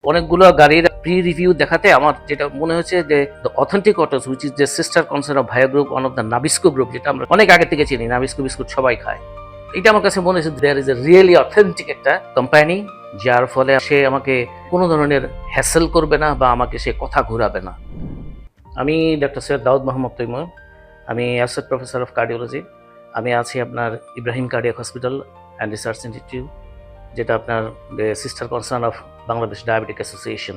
অনেকগুলো গাড়ির pre review দেখাতে আমার যেটা মনে হচ্ছে যে authentic autos which is the sister concern of via group, one of the Nabisco group, যেটা আমরা অনেক আগে থেকে চিনি। নাবিস্কো বিস্কুট সবাই খায়। এটা আমার কাছে মনে হচ্ছে there is a really authentic একটা কোম্পানি, যার ফলে সে আমাকে কোনো ধরনের হ্যাসেল করবে না বা আমাকে সে কথা ঘুরাবে না। আমি ডক্টর সৈয়দ দাউদ মোহাম্মদ তৈমুর, আমি অ্যাসোসিয়েট প্রফেসর অফ কার্ডিওলজি। আমি আছি আপনার Ibrahim cardiac hospital and research institute, যেটা আপনার sister concern of Bangladesh diabetic association.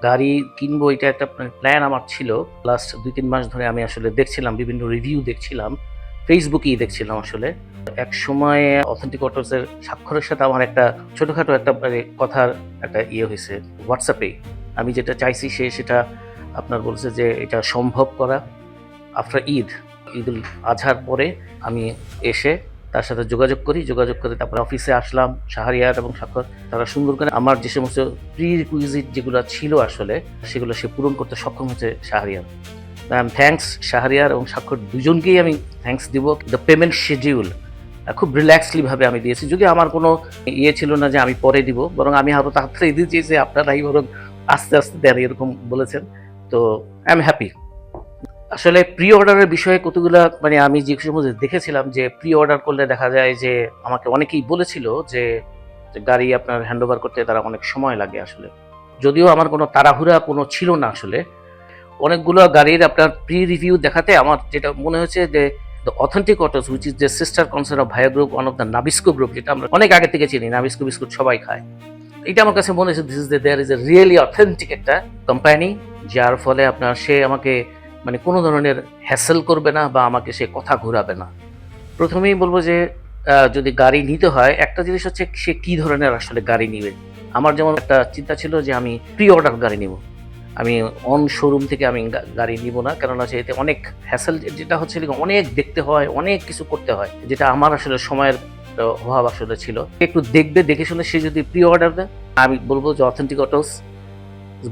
গাড়ি কিনবো এটা একটা প্ল্যান আমার ছিল। লাস্ট 2-3 মাস ধরে আমি আসলে দেখছিলাম, বিভিন্ন রিভিউ দেখছিলাম, ফেসবুকেই দেখছিলাম। আসলে এক সময় অথেন্টিক অটোসের স্বাক্ষরের সাথে আমার একটা ছোটোখাটো একটা কথার একটা হয়েছে হোয়াটসঅ্যাপে। আমি যেটা চাইছি সেটা আপনার বলছে যে এটা সম্ভব করা আফটার ঈদুল আজহার পরে আমি এসে তার সাথে যোগাযোগ করে তারপরে অফিসে আসলাম। শাহরিয়ার এবং স্বাক্ষর তারা সুন্দর করে আমার যে সমস্ত প্রি রিকুইজিট যেগুলো ছিল আসলে সেগুলো সে পূরণ করতে সক্ষম হয়েছে শাহরিয়ার। থ্যাঙ্কস শাহরিয়ার এবং স্বাক্ষর দুজনকেই আমি থ্যাঙ্কস দিব। দ্য পেমেন্ট শিডিউল খুব রিল্যাক্সলি ভাবে আমি দিয়েছি, যদি আমার কোনো ছিল না যে আমি পরে দিব, বরং আমি আরও তাড়াতাড়ি দিয়েছি যে আপনারাই বরং আস্তে আস্তে দেন, এরকম বলেছেন। তো আই এম হ্যাপি। আসলে প্রি অর্ডারের বিষয়ে কতগুলো আমি যে সময় দেখেছিলাম যে প্রি অর্ডার করলে দেখা যায় যে আমাকে অনেকেই বলেছিল যে গাড়ি আপনার হ্যান্ড ওভার করতে তারা অনেক সময় লাগে। আসলে যদিও আমার কোনো তাড়াহুড়া কোনো ছিল না, আসলে অনেকগুলো গাড়ির আপনার প্রি রিভিউ দেখাতে আমার যেটা মনে হচ্ছে যে the authentic autos which is the sister concern of via group, one of the Nabisco group, যেটা আমরা অনেক আগে থেকে চিনি। নাবিস্কো বিস্কুট সবাই খায়। এটা আমার কাছে মনে হচ্ছে this is there is a really authentic একটা কোম্পানি, যার ফলে আপনার সে আমাকে কোনো ধরনের হ্যাসেল করবে না বা আমাকে সে কথা ঘুরাবে না। প্রথমেই বলবো যে যদি গাড়ি নিতে হয়, একটা জিনিস হচ্ছে সে কি ধরনের আসলে গাড়ি নিবে। আমার যেমন একটা চিন্তা ছিল যে আমি প্রি অর্ডার গাড়ি নিব, আমি অন শোরুম থেকে আমি গাড়ি নিব না, কেননা এতে অনেক হ্যাসেল, যেটা হচ্ছে অনেক দেখতে হয়, অনেক কিছু করতে হয়, যেটা আমার আসলে সময়ের অভাব আসলে ছিল। একটু দেখে শুনে সে যদি প্রি অর্ডার দেয়, আমি বলবো যে অথেন্টিক অটোস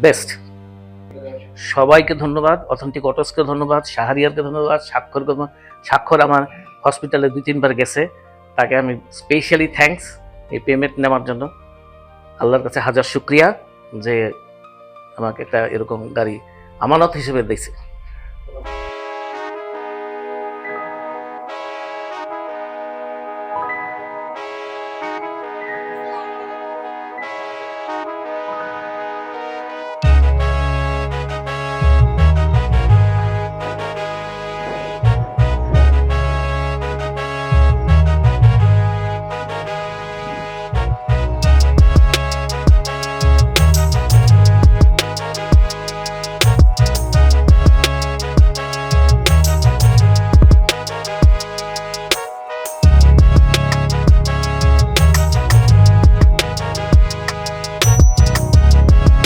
বেস্ট। সবাইকে ধন্যবাদ, অথেন্টিক অটোসকে ধন্যবাদ, শাহরিয়ারকে ধন্যবাদ, স্বাক্ষর আমার হসপিটালে 2-3 বার গেছে, তাকে আমি স্পেশালি থ্যাঙ্কস এই পেমেন্ট নেওয়ার জন্য। আল্লাহর কাছে হাজার শুক্রিয়া যে আমাকে একটা এরকম গাড়ি আমানত হিসেবে দিয়েছে।